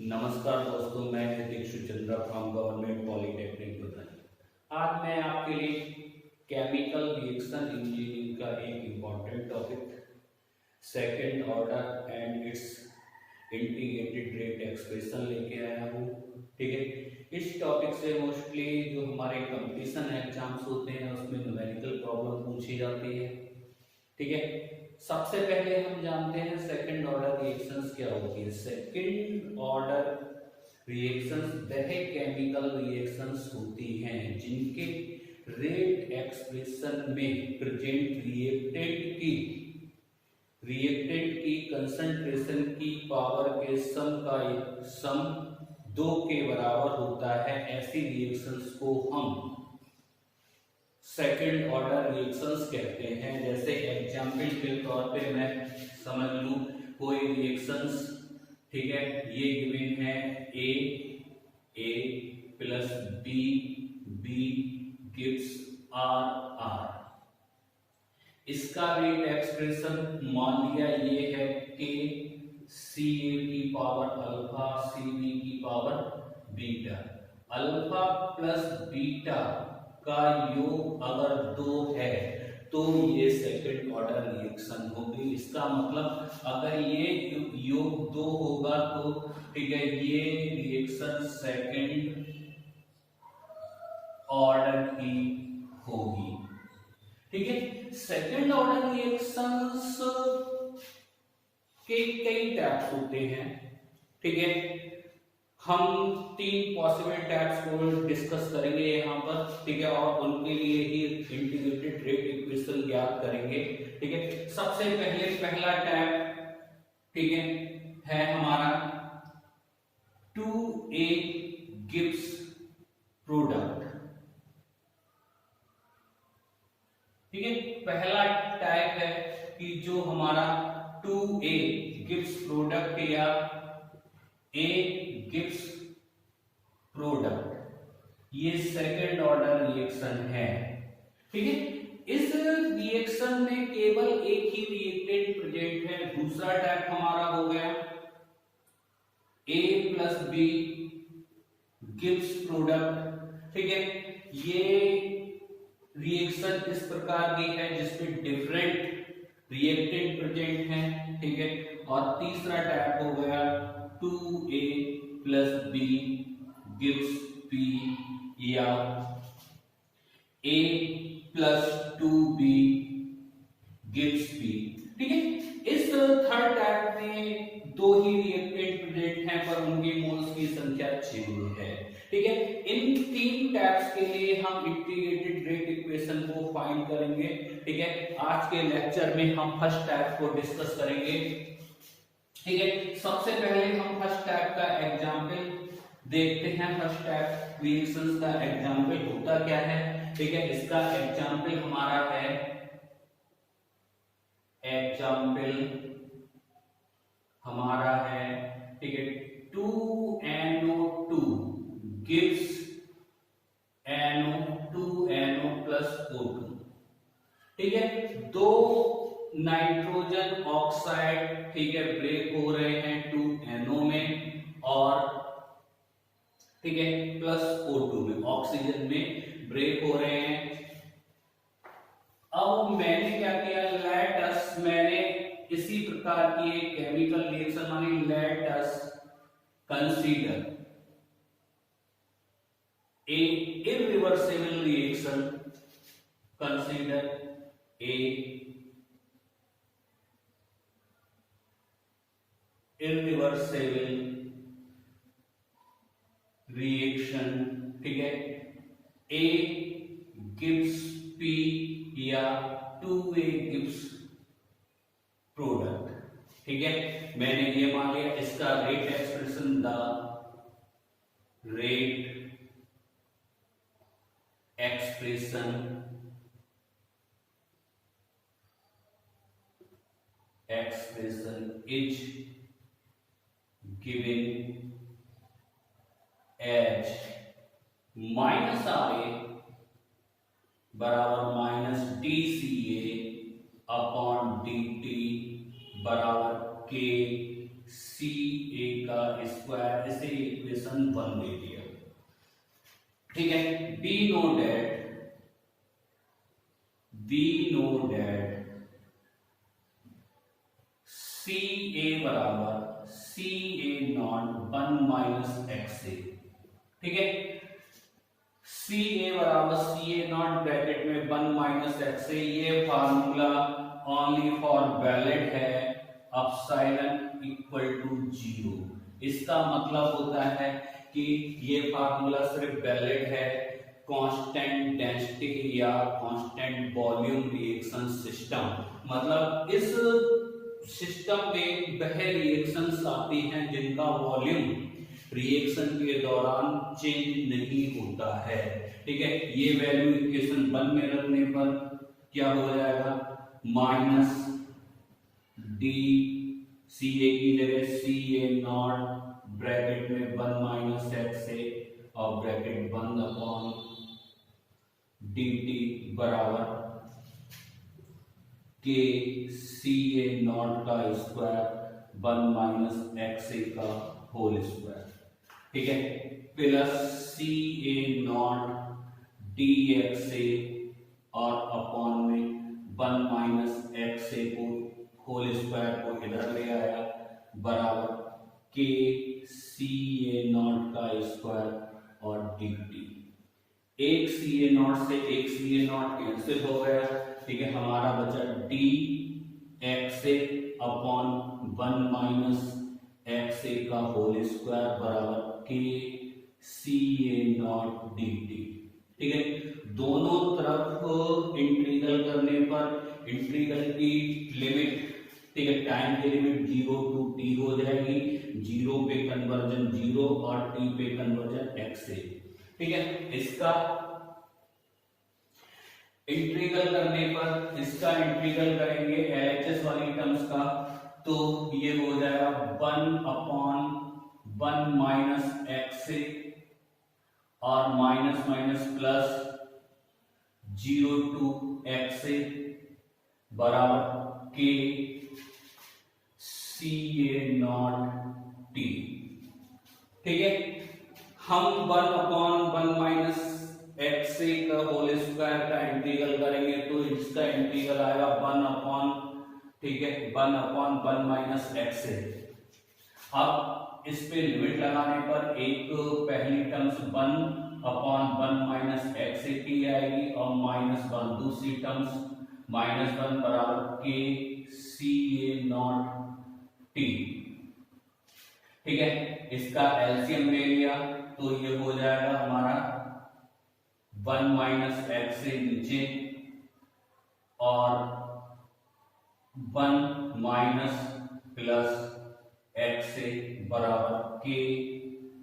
नमस्कार दोस्तों, मैं Nitish Chandra from government polytechnic Badaun. आज मैं आपके लिए केमिकल रिएक्शन इंजीनियरिंग का एक important topic second order and its integrated rate expression लेके आया हूँ। ठीक है, इस टॉपिक से मोस्टली जो हमारे कंपटीशन एग्जाम्स होते हैं उसमें न्यूमेरिकल प्रॉब्लम पूछी जाती है। ठीक है, सबसे पहले हम जानते हैं सेकंड ऑर्डर रिएक्शंस क्या होती है। सेकंड ऑर्डर रिएक्शंस वह केमिकल रिएक्शंस होती हैं जिनके रेट एक्सप्रेशन में प्रेजेंट रिएक्टेंट की कंसंट्रेशन की पावर के सम 2 के बराबर होता है। ऐसी रिएक्शंस को हम सेकेंड ऑर्डर रिएक्शंस कहते हैं। जैसे एग्जाम्पल के तौर पे मैं समझ लूं कोई रिएक्शंस, ठीक है, ये गिवन है ए प्लस बी गिव्स आर। इसका रेट एक्सप्रेशन मान लिया ये है कि सी ए की पावर अल्फा सी बी की power beta. Alpha plus beta का योग अगर 2 है तो ये सेकंड ऑर्डर रिएक्शन होगी। इसका मतलब अगर ये योग 2 होगा तो ठीक है, ये रिएक्शन सेकंड ऑर्डर की होगी। ठीक है, सेकंड ऑर्डर रिएक्शंस के कई टाइप्स होते हैं। ठीक है, हम 3 पॉसिबल टाइप्स को डिस्कस करेंगे यहाँ पर। ठीक है, और उनके लिए ही इंटीग्रेटेड रेट इक्वेशन ज्ञात करेंगे। ठीक है, सबसे पहले पहला टाइप, ठीक है हमारा 2A गिव्स प्रोडक्ट। ठीक है, पहला टाइप है कि जो हमारा 2A गिव्स प्रोडक्ट या A गिव्स प्रोडक्ट, ये सेकंड ऑर्डर रिएक्शन है। ठीक है, इस रिएक्शन में केवल एक ही रिएक्टेंट प्रेजेंट है। दूसरा टाइप हमारा हो गया A plus B gives product. ठीक है, ये रिएक्शन इस प्रकार की है जिसमें डिफरेंट रिएक्टेंट प्रेजेंट हैं। ठीक है, और तीसरा टाइप हो गया 2A plus B gives P या A plus 2B gives P. ठीक है, इस थर्ड टाइप में 2 ही रिएक्टेंट प्रेजेंट हैं पर उनकी मोल्स की संख्या 6 है। ठीक है, इन 3 टाइप्स के लिए हम इंटीग्रेटेड रेट इक्वेशन को फाइंड करेंगे। ठीक है, आज के लेक्चर में हम फर्स्ट टाइप को डिस्कस करेंगे। ठीक है, सबसे पहले हम फर्स्ट टाइप का एग्जांपल देखते हैं। फर्स्ट टाइप रिएक्शंस का एग्जांपल होता क्या है। ठीक है, इसका एग्जांपल हमारा है, ठीक है, 2NO2 gives NO2NO plus O2। ठीक है, 2 नाइट्रोजन ऑक्साइड, ठीक है, ब्रेक हो रहे हैं 2NO में और ठीक है प्लस O2 में, ऑक्सीजन में ब्रेक हो रहे हैं। अब मैंने क्या किया, मैंने इसी प्रकार की एक केमिकल रिएक्शन मानी। Let us consider a irreversible reaction, consider a irreversible reaction. ठीक है, A गिव्स P या 2A गिव्स प्रोडक्ट। ठीक है, मैंने ये मान लिया। इसका rate expression, the rate expression is given as minus RA बराबर माइनस DCA अपॉन DT बराबर K सी ए का स्क्वायर, इसे इक्वेशन 1 दे दिया। ठीक है, we know that C A बराबर C A not 1 minus X A. ठीक है, सी ए बराबर सी ए नॉट ब्रैकेट में 1 माइनस एक्स ए, ये फार्मूला ओनली फॉर वैलिड है एप्सिलॉन इक्वल टू 0। इसका मतलब होता है कि ये फार्मूला सिर्फ वैलिड है कांस्टेंट डेंसिटी या कांस्टेंट वॉल्यूम रिएक्शन सिस्टम। मतलब इस सिस्टम में वह रिएक्शंस आती हैं जिनका वॉल्यूम रिएक्शन के दौरान चेंज नहीं होता है। ठीक है, ये वैल्यू इक्वेशन 1 में रखने पर क्या हो जाएगा, माइनस डी सी ए की जगह सी ए नॉट ब्रैकेट में 1 माइनस एक्स ए और ब्रैकेट बंद अपॉन डी टी बराबर के सी ए नॉट का स्क्वायर 1 माइनस एक्स ए का होल स्क्वायर। ठीक है, plus C A naught D X A और अपॉन में 1 माइनस एक्स ए को होल स्क्वायर को इधर ले आया बराबर के सी ए नॉट का स्क्वायर और डी टी। एक सी ए नॉट से एक सी ए नॉट कैंसिल हो गया। ठीक है, हमारा बचा D X A upon 1 minus X A का होल स्क्वायर बराबर K C A naught D T. ठीक है, दोनों तरफ इंटीग्रल करने पर इंटीग्रल की लिमिट, ठीक है, टाइम की लिमिट 0 टू t हो जाएगी, 0 पे कन्वर्जन 0 और t पे कन्वर्जन x से। ठीक है, इसका इंटीग्रल करने पर, इसका इंटीग्रल करेंगे LHS वाली टर्म्स का, तो ये हो जाएगा 1 अपॉन 1 माइनस एक्स से और minus minus plus 0 to X से बराबर K C A not T. ठीक है, हम 1 अपॉन 1 माइनस एक्स से का होल स्क्वायर का इंटीग्रल करेंगे तो इसका इंटीग्रल आएगा 1 अपॉन, ठीक है, 1 अपॉन 1 माइनस एक्स से। अब इस पे लिमिट लगाने पर एक पहली टर्म्स 1 अपॉन 1 माइनस एक्स से टी आएगी और माइनस 1 दूसरी टर्म्स माइनस 1 बराबर K C A not T. ठीक है, इसका एलसीएम ले लिया तो ये हो जाएगा हमारा 1 माइनस एक्स से नीचे और 1 माइनस प्लस एक्स से बराबर K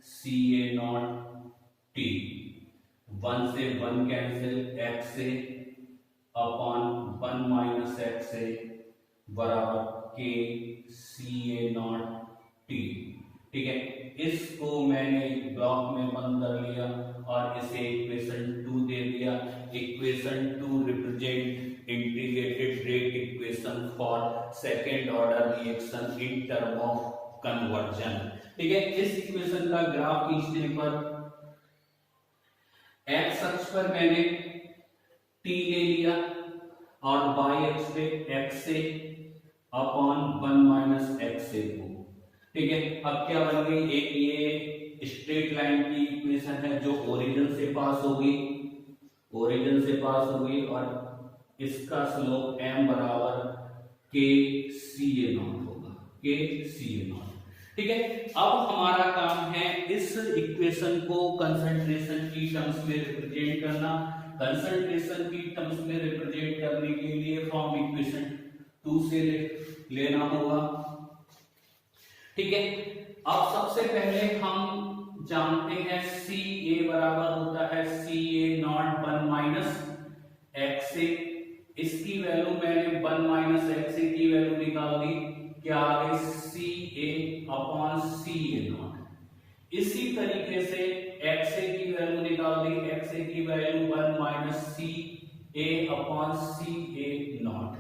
C A not T. 1 से 1 कैंसिल, एक्स से अपॉन 1 माइनस एक्स से बराबर K C A not T. ठीक है, इसको मैंने एक ब्लॉक में बंद कर लिया और इसे इक्वेशन 2 दे दिया। Equation 2 represent integrated rate equation for second order reaction in term of conversion. ठीक है, इस इक्वेशन का ग्राफ खींचने पर एक्स अक्ष पर मैंने टी ले लिया और वाई अक्ष पे एक्स से अपॉन 1 माइनस एक्स से को। ठीक है, अब क्या बन गई, एक ये स्ट्रेट लाइन की इक्वेशन है जो ओरिजिन से पास होगी, ओरिजिन से पास होगी और इसका स्लोप m बराबर के सी ए नॉट होगा, के सी ए नॉट। ठीक है, अब हमारा काम है इस इक्वेशन को कंसंट्रेशन की टर्म्स में रिप्रेजेंट करना। कंसंट्रेशन की टर्म्स में रिप्रेजेंट करने के लिए फ्रॉम इक्वेशन 2 से लेना होगा। ठीक है, अब सबसे पहले हम जानते हैं सी ए बराबर होता है सी ए नॉट 1 माइनस एक्स ए। इसकी वैल्यू मैंने 1 माइनस एक्स ए की वैल्यू निकाल दी, क्या आ गई सी A upon C A not. इसी तरीके से एक्स ए की वैल्यू निकाल दी, एक्स ए की value 1 minus C A upon C A not.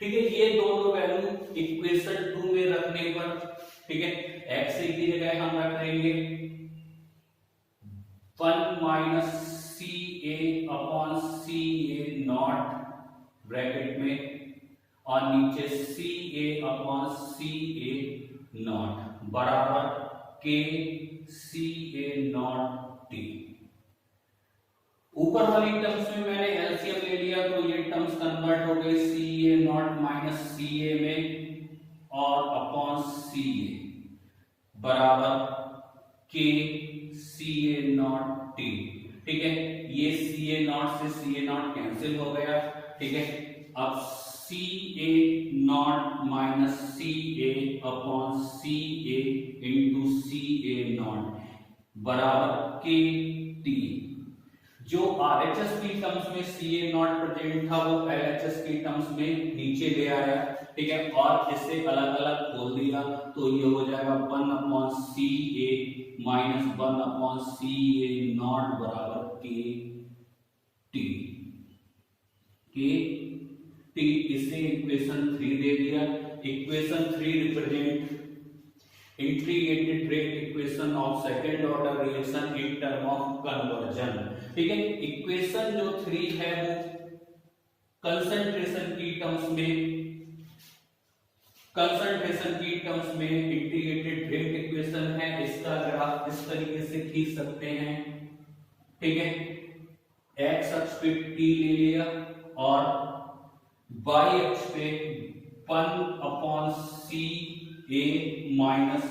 ठीक है, ये दोनों वैल्यू इक्वेशन 2 में रखने पर ठीक है, एक्स की जगह हम रख देंगे 1 minus C A upon C A not bracket में और नीचे सी A upon C A not बराबर K C A not T. ऊपर वाली टर्म्स में मैंने एलसीएम ले लिया तो ये टर्म्स कन्वर्ट हो गए सी ए नॉट माइनस सी ए में और अपॉन सी ए बराबर K C A not T. ठीक है, ये सी ए नॉट से सी ए नॉट कैंसिल हो गया। ठीक है, अब C A not minus C A upon C A into C A not बराबर के टी। जो आरएचएस की टर्म्स में सी ए नॉट प्रेजेंट था वो एलएचएस की टर्म्स में नीचे ले आया। ठीक है, और इसे अलग अलग खोल दिया तो ये हो जाएगा 1 upon C A minus 1 upon C A not बराबर के टी। के टी इसे इक्वेशन 3 दे दिया। Equation 3 represent integrated rate equation of second order reaction in term of conversion. ठीक है, इक्वेशन जो 3 है वो कंसंट्रेशन की टर्म्स में इंटीग्रेटेड रेट इक्वेशन है। इसका ग्राफ इस तरीके से खींच सकते हैं। ठीक है, एक्स अक्ष पे टी ले लिया और वाई अक्ष पे 1 upon C A minus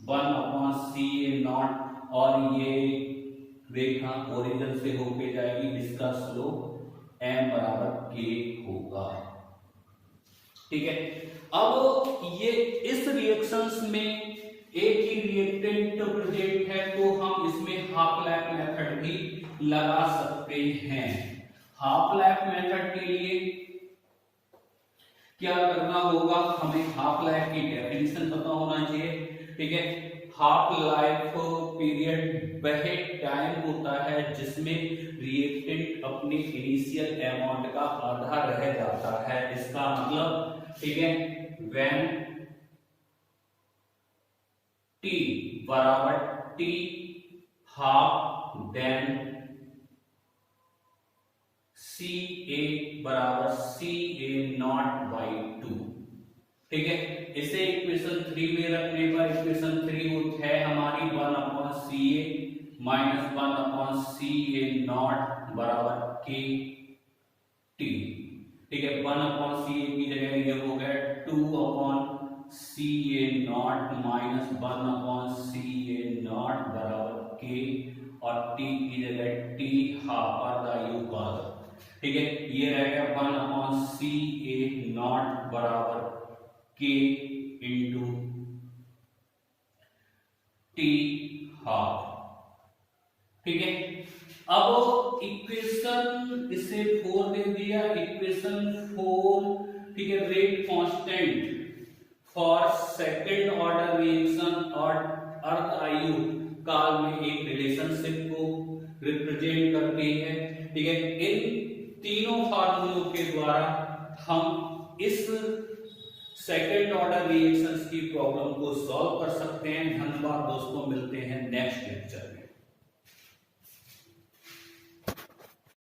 1 upon C A not और ये रेखा ओरिजिन से होके जाएगी, इसका स्लोप m बराबर k होगा। ठीक है, अब ये इस रिएक्शंस में एक ही रिएक्टेंट प्रेजेंट है तो हम इसमें हाफ लाइफ मेथड भी लगा सकते हैं। हाफ लाइफ मेथड के लिए क्या करना होगा, हमें हाफ लाइफ की डेफिनेशन पता होना चाहिए। ठीक है, हाफ लाइफ पीरियड वह टाइम होता है जिसमें रिएक्टेंट अपने इनिशियल अमाउंट का आधा रह जाता है। इसका मतलब ठीक है, व्हेन टी बराबर T half then C A बराबर सी ए नॉट बाई 2। ठीक है, इसे इक्वेशन 3 में रखने पर इक्वेशन 3 है हमारी 1 upon C A minus 1 upon C A not बराबर के टी। ठीक है, 1 अपॉन सी ए की जगह ये हो गया 2 upon C A not minus 1 upon C A not बराबर के और टी की जगह टी हाफ पर द यू कॉस। ठीक है, ये रहेगा 1 अपॉन सी ए नॉट बराबर के इंटू टी हाफ। ठीक है, अब इक्वेशन इसे 4 दे दिया। इक्वेशन 4 ठीक है, rate constant for second order reaction और अर्थ आयु काल में एक रिलेशनशिप को रिप्रेजेंट करती है। ठीक है, इन तीनों फार्मूलों के द्वारा हम इस सेकेंड ऑर्डर रिएक्शंस की प्रॉब्लम को सॉल्व कर सकते हैं। धन्यवाद दोस्तों, मिलते हैं नेक्स्ट लेक्चर।